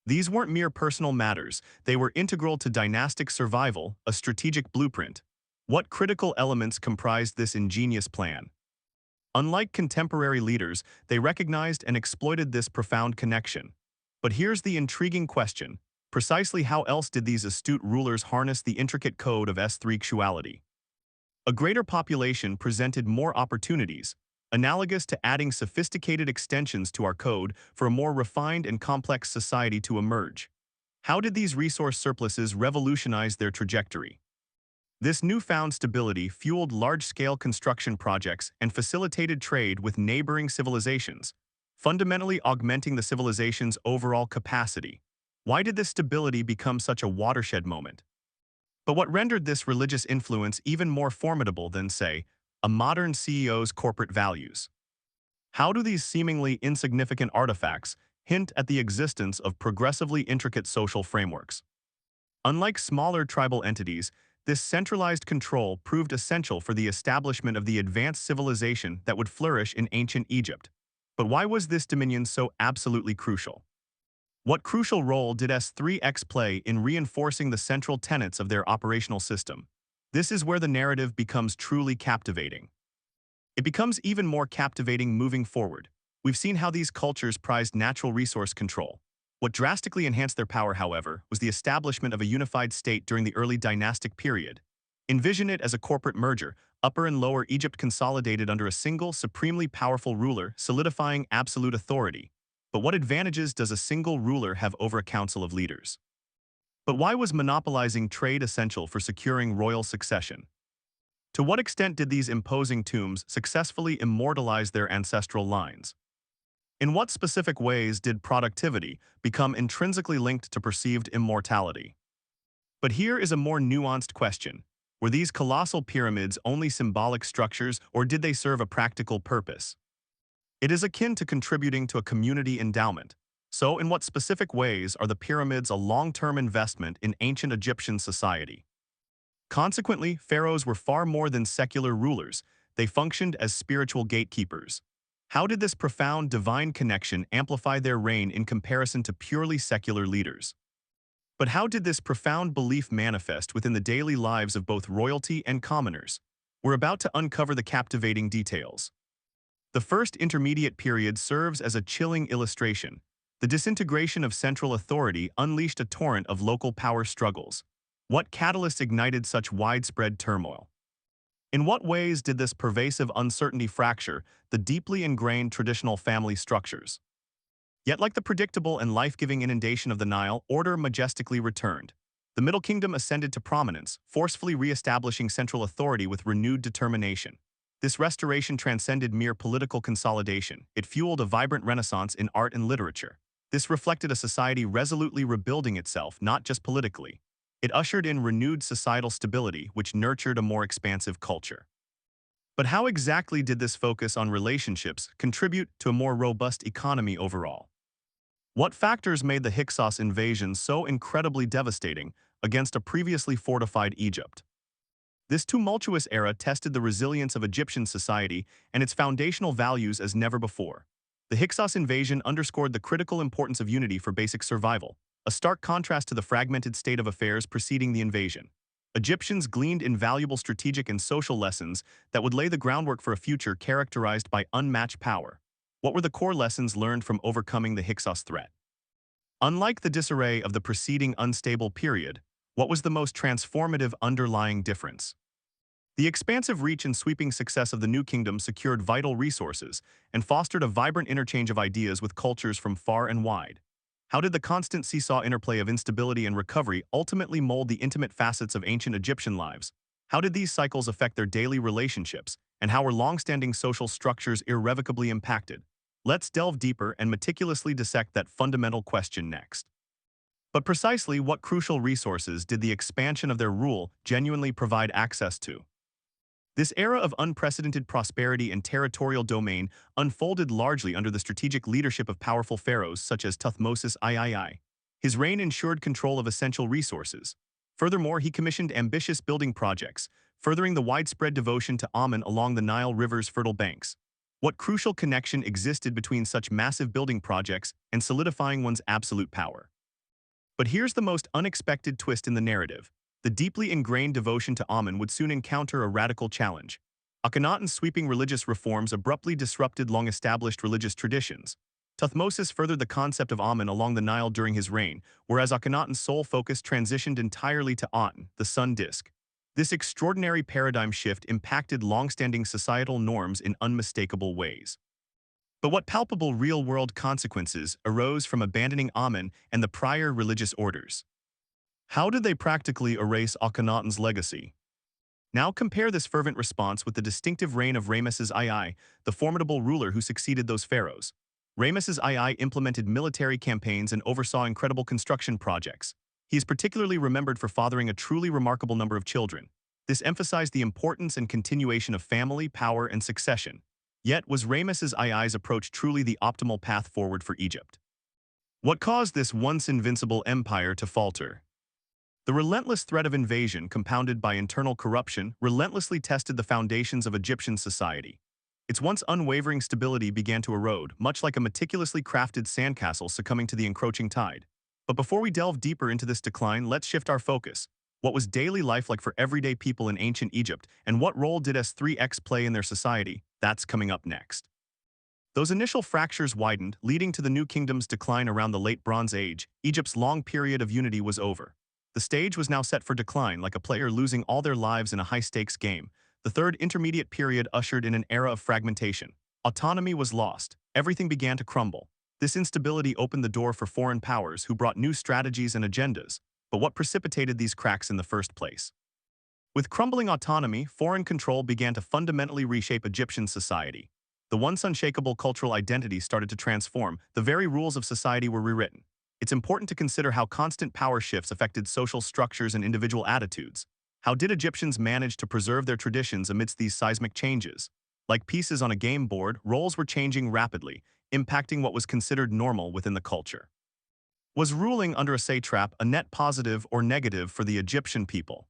These weren't mere personal matters, they were integral to dynastic survival, a strategic blueprint. What critical elements comprised this ingenious plan? Unlike contemporary leaders, they recognized and exploited this profound connection. But here's the intriguing question. Precisely how else did these astute rulers harness the intricate code of S3X? A greater population presented more opportunities, analogous to adding sophisticated extensions to our code for a more refined and complex society to emerge. How did these resource surpluses revolutionize their trajectory? This newfound stability fueled large-scale construction projects and facilitated trade with neighboring civilizations, fundamentally augmenting the civilization's overall capacity. Why did this stability become such a watershed moment? But what rendered this religious influence even more formidable than, say, a modern CEO's corporate values? How do these seemingly insignificant artifacts hint at the existence of progressively intricate social frameworks? Unlike smaller tribal entities, this centralized control proved essential for the establishment of the advanced civilization that would flourish in ancient Egypt. But why was this dominion so absolutely crucial? What crucial role did S3X play in reinforcing the central tenets of their operational system? This is where the narrative becomes truly captivating. It becomes even more captivating moving forward. We've seen how these cultures prized natural resource control. What drastically enhanced their power, however, was the establishment of a unified state during the early dynastic period. Envision it as a corporate merger, Upper and Lower Egypt consolidated under a single, supremely powerful ruler, solidifying absolute authority. But what advantages does a single ruler have over a council of leaders? But why was monopolizing trade essential for securing royal succession? To what extent did these imposing tombs successfully immortalize their ancestral lines? In what specific ways did productivity become intrinsically linked to perceived immortality? But here is a more nuanced question. Were these colossal pyramids only symbolic structures, or did they serve a practical purpose? It is akin to contributing to a community endowment. So, in what specific ways are the pyramids a long-term investment in ancient Egyptian society? Consequently, pharaohs were far more than secular rulers. They functioned as spiritual gatekeepers. How did this profound divine connection amplify their reign in comparison to purely secular leaders? But how did this profound belief manifest within the daily lives of both royalty and commoners? We're about to uncover the captivating details. The first intermediate period serves as a chilling illustration. The disintegration of central authority unleashed a torrent of local power struggles. What catalyst ignited such widespread turmoil? In what ways did this pervasive uncertainty fracture the deeply ingrained traditional family structures? Yet, like the predictable and life-giving inundation of the Nile, order majestically returned. The Middle Kingdom ascended to prominence, forcefully re-establishing central authority with renewed determination. This restoration transcended mere political consolidation. It fueled a vibrant renaissance in art and literature. This reflected a society resolutely rebuilding itself, not just politically. It ushered in renewed societal stability, which nurtured a more expansive culture. But how exactly did this focus on relationships contribute to a more robust economy overall? What factors made the Hyksos invasion so incredibly devastating against a previously fortified Egypt? This tumultuous era tested the resilience of Egyptian society and its foundational values as never before. The Hyksos invasion underscored the critical importance of unity for basic survival, a stark contrast to the fragmented state of affairs preceding the invasion. Egyptians gleaned invaluable strategic and social lessons that would lay the groundwork for a future characterized by unmatched power. What were the core lessons learned from overcoming the Hyksos threat? Unlike the disarray of the preceding unstable period, what was the most transformative underlying difference? The expansive reach and sweeping success of the New Kingdom secured vital resources and fostered a vibrant interchange of ideas with cultures from far and wide. How did the constant seesaw interplay of instability and recovery ultimately mold the intimate facets of ancient Egyptian lives? How did these cycles affect their daily relationships, and how were long-standing social structures irrevocably impacted? Let's delve deeper and meticulously dissect that fundamental question next. But precisely what crucial resources did the expansion of their rule genuinely provide access to? This era of unprecedented prosperity and territorial domain unfolded largely under the strategic leadership of powerful pharaohs such as Thutmose III. His reign ensured control of essential resources. Furthermore, he commissioned ambitious building projects, furthering the widespread devotion to Amun along the Nile River's fertile banks. What crucial connection existed between such massive building projects and solidifying one's absolute power? But here's the most unexpected twist in the narrative. The deeply ingrained devotion to Amun would soon encounter a radical challenge. Akhenaten's sweeping religious reforms abruptly disrupted long-established religious traditions. Thutmose furthered the concept of Amun along the Nile during his reign, whereas Akhenaten's sole focus transitioned entirely to Aten, the sun disk. This extraordinary paradigm shift impacted long-standing societal norms in unmistakable ways. But what palpable real-world consequences arose from abandoning Amun and the prior religious orders? How did they practically erase Akhenaten's legacy? Now compare this fervent response with the distinctive reign of Ramesses II, the formidable ruler who succeeded those pharaohs. Ramesses II implemented military campaigns and oversaw incredible construction projects. He is particularly remembered for fathering a truly remarkable number of children. This emphasized the importance and continuation of family, power, and succession. Yet, was Ramesses II's approach truly the optimal path forward for Egypt? What caused this once invincible empire to falter? The relentless threat of invasion, compounded by internal corruption, relentlessly tested the foundations of Egyptian society. Its once unwavering stability began to erode, much like a meticulously crafted sandcastle succumbing to the encroaching tide. But before we delve deeper into this decline, let's shift our focus. What was daily life like for everyday people in ancient Egypt, and what role did S3X play in their society? That's coming up next. Those initial fractures widened, leading to the New Kingdom's decline around the Late Bronze Age. Egypt's long period of unity was over. The stage was now set for decline, like a player losing all their lives in a high-stakes game. The Third Intermediate Period ushered in an era of fragmentation. Autonomy was lost. Everything began to crumble. This instability opened the door for foreign powers who brought new strategies and agendas. But what precipitated these cracks in the first place? With crumbling autonomy, foreign control began to fundamentally reshape Egyptian society. The once unshakable cultural identity started to transform. The very rules of society were rewritten. It's important to consider how constant power shifts affected social structures and individual attitudes. How did Egyptians manage to preserve their traditions amidst these seismic changes? Like pieces on a game board, roles were changing rapidly, impacting what was considered normal within the culture. Was ruling under a satrap a net positive or negative for the Egyptian people?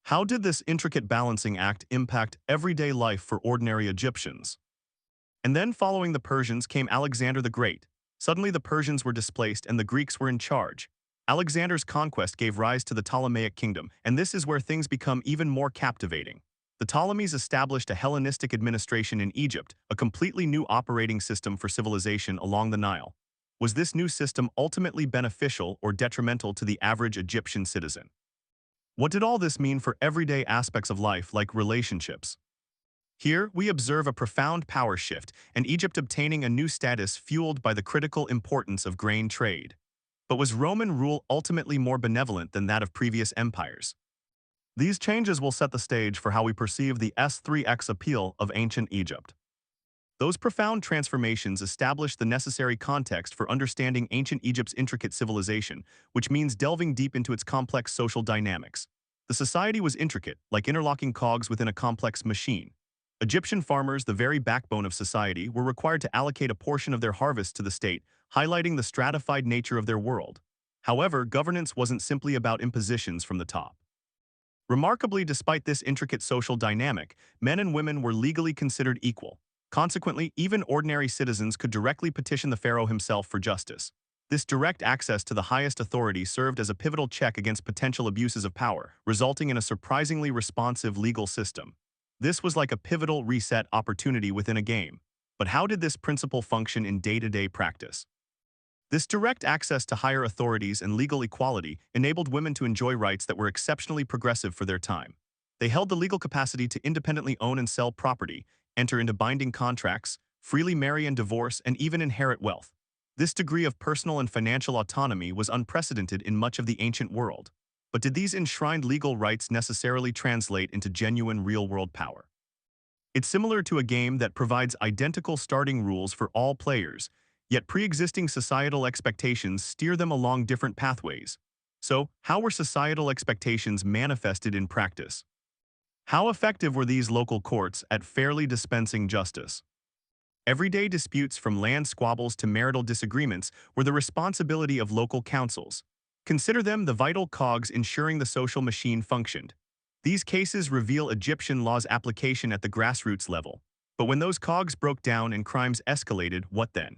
How did this intricate balancing act impact everyday life for ordinary Egyptians? And then following the Persians came Alexander the Great. Suddenly the Persians were displaced and the Greeks were in charge. Alexander's conquest gave rise to the Ptolemaic kingdom, and this is where things become even more captivating. The Ptolemies established a Hellenistic administration in Egypt, a completely new operating system for civilization along the Nile. Was this new system ultimately beneficial or detrimental to the average Egyptian citizen? What did all this mean for everyday aspects of life like relationships? Here, we observe a profound power shift, and Egypt obtaining a new status fueled by the critical importance of grain trade. But was Roman rule ultimately more benevolent than that of previous empires? These changes will set the stage for how we perceive the S3X appeal of ancient Egypt. Those profound transformations established the necessary context for understanding ancient Egypt's intricate civilization, which means delving deep into its complex social dynamics. The society was intricate, like interlocking cogs within a complex machine. Egyptian farmers, the very backbone of society, were required to allocate a portion of their harvest to the state, highlighting the stratified nature of their world. However, governance wasn't simply about impositions from the top. Remarkably, despite this intricate social dynamic, men and women were legally considered equal. Consequently, even ordinary citizens could directly petition the pharaoh himself for justice. This direct access to the highest authority served as a pivotal check against potential abuses of power, resulting in a surprisingly responsive legal system. This was like a pivotal reset opportunity within a game. But how did this principle function in day-to-day practice? This direct access to higher authorities and legal equality enabled women to enjoy rights that were exceptionally progressive for their time. They held the legal capacity to independently own and sell property, enter into binding contracts, freely marry and divorce, and even inherit wealth. This degree of personal and financial autonomy was unprecedented in much of the ancient world. But did these enshrined legal rights necessarily translate into genuine real-world power? It's similar to a game that provides identical starting rules for all players, yet pre-existing societal expectations steer them along different pathways. So, how were societal expectations manifested in practice? How effective were these local courts at fairly dispensing justice? Everyday disputes from land squabbles to marital disagreements were the responsibility of local councils. Consider them the vital cogs ensuring the social machine functioned. These cases reveal Egyptian law's application at the grassroots level. But when those cogs broke down and crimes escalated, what then?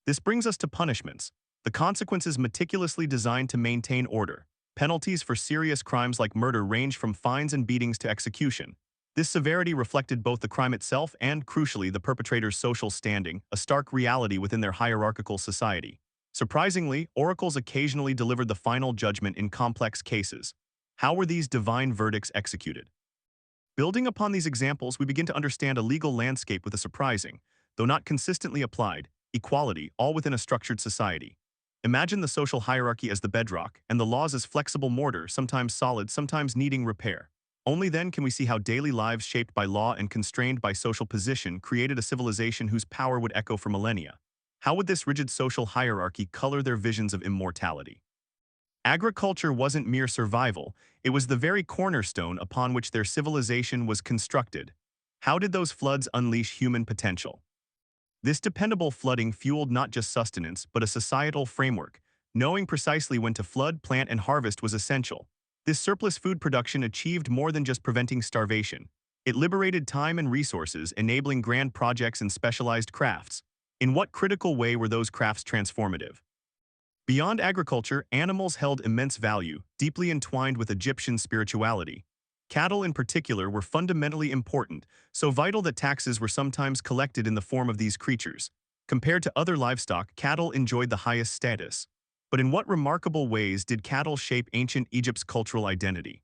This brings us to punishments. The consequences meticulously designed to maintain order. Penalties for serious crimes like murder range from fines and beatings to execution. This severity reflected both the crime itself and, crucially, the perpetrator's social standing, a stark reality within their hierarchical society. Surprisingly, oracles occasionally delivered the final judgment in complex cases. How were these divine verdicts executed? Building upon these examples, we begin to understand a legal landscape with a surprising, though not consistently applied, equality, all within a structured society. Imagine the social hierarchy as the bedrock, and the laws as flexible mortar, sometimes solid, sometimes needing repair. Only then can we see how daily lives shaped by law and constrained by social position created a civilization whose power would echo for millennia. How would this rigid social hierarchy color their visions of immortality? Agriculture wasn't mere survival, it was the very cornerstone upon which their civilization was constructed. How did those floods unleash human potential? This dependable flooding fueled not just sustenance, but a societal framework. Knowing precisely when to flood, plant, and harvest was essential. This surplus food production achieved more than just preventing starvation. It liberated time and resources, enabling grand projects and specialized crafts. In what critical way were those crafts transformative? Beyond agriculture, animals held immense value, deeply entwined with Egyptian spirituality. Cattle in particular were fundamentally important, so vital that taxes were sometimes collected in the form of these creatures. Compared to other livestock, cattle enjoyed the highest status. But in what remarkable ways did cattle shape ancient Egypt's cultural identity?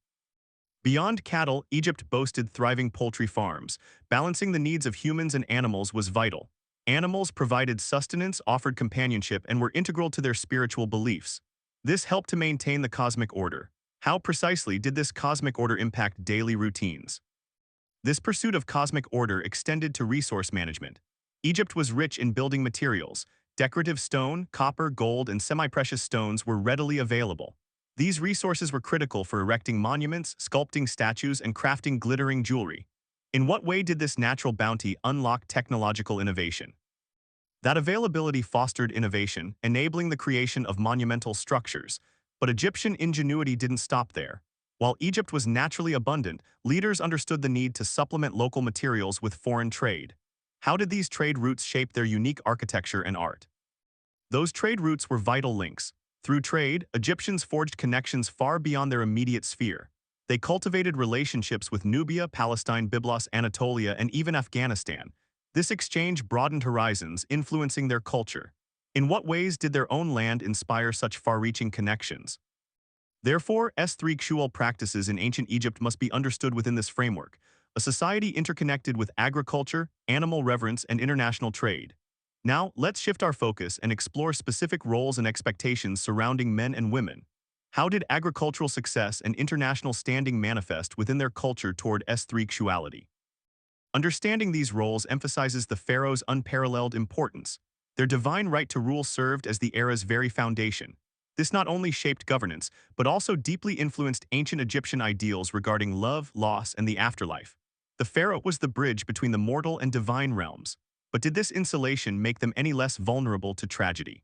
Beyond cattle, Egypt boasted thriving poultry farms. Balancing the needs of humans and animals was vital. Animals provided sustenance, offered companionship, and were integral to their spiritual beliefs. This helped to maintain the cosmic order. How precisely did this cosmic order impact daily routines? This pursuit of cosmic order extended to resource management. Egypt was rich in building materials. Decorative stone, copper, gold, and semi-precious stones were readily available. These resources were critical for erecting monuments, sculpting statues, and crafting glittering jewelry. In what way did this natural bounty unlock technological innovation? That availability fostered innovation, enabling the creation of monumental structures. But Egyptian ingenuity didn't stop there. While Egypt was naturally abundant, leaders understood the need to supplement local materials with foreign trade. How did these trade routes shape their unique architecture and art? Those trade routes were vital links. Through trade, Egyptians forged connections far beyond their immediate sphere. They cultivated relationships with Nubia, Palestine, Byblos, Anatolia, and even Afghanistan. This exchange broadened horizons, influencing their culture. In what ways did their own land inspire such far-reaching connections? Therefore, S3X practices in ancient Egypt must be understood within this framework, a society interconnected with agriculture, animal reverence, and international trade. Now, let's shift our focus and explore specific roles and expectations surrounding men and women. How did agricultural success and international standing manifest within their culture toward S3X? Understanding these roles emphasizes the pharaoh's unparalleled importance. Their divine right to rule served as the era's very foundation. This not only shaped governance, but also deeply influenced ancient Egyptian ideals regarding love, loss, and the afterlife. The pharaoh was the bridge between the mortal and divine realms. But did this insulation make them any less vulnerable to tragedy?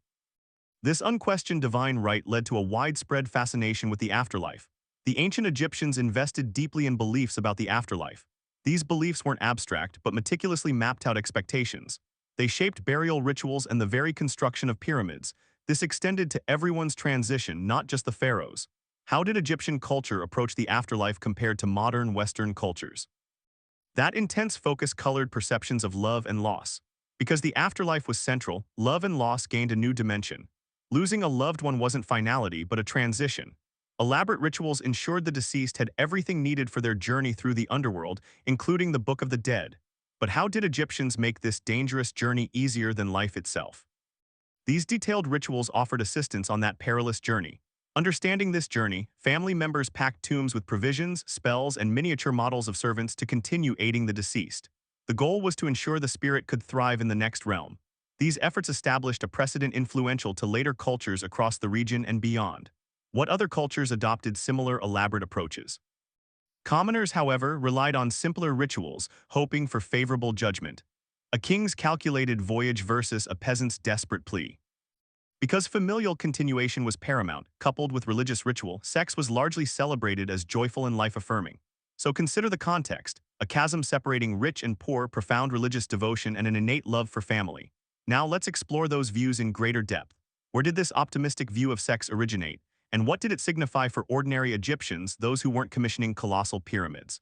This unquestioned divine right led to a widespread fascination with the afterlife. The ancient Egyptians invested deeply in beliefs about the afterlife. These beliefs weren't abstract, but meticulously mapped out expectations. They shaped burial rituals and the very construction of pyramids. This extended to everyone's transition, not just the pharaohs. How did Egyptian culture approach the afterlife compared to modern Western cultures? That intense focus colored perceptions of love and loss. Because the afterlife was central, love and loss gained a new dimension. Losing a loved one wasn't finality, but a transition. Elaborate rituals ensured the deceased had everything needed for their journey through the underworld, including the Book of the Dead. But how did Egyptians make this dangerous journey easier than life itself? These detailed rituals offered assistance on that perilous journey. Understanding this journey, family members packed tombs with provisions, spells, and miniature models of servants to continue aiding the deceased. The goal was to ensure the spirit could thrive in the next realm. These efforts established a precedent influential to later cultures across the region and beyond. What other cultures adopted similar elaborate approaches? Commoners, however, relied on simpler rituals, hoping for favorable judgment. A king's calculated voyage versus a peasant's desperate plea. Because familial continuation was paramount, coupled with religious ritual, sex was largely celebrated as joyful and life-affirming. So consider the context, a chasm separating rich and poor, profound religious devotion, and an innate love for family. Now let's explore those views in greater depth. Where did this optimistic view of sex originate, and what did it signify for ordinary Egyptians, those who weren't commissioning colossal pyramids?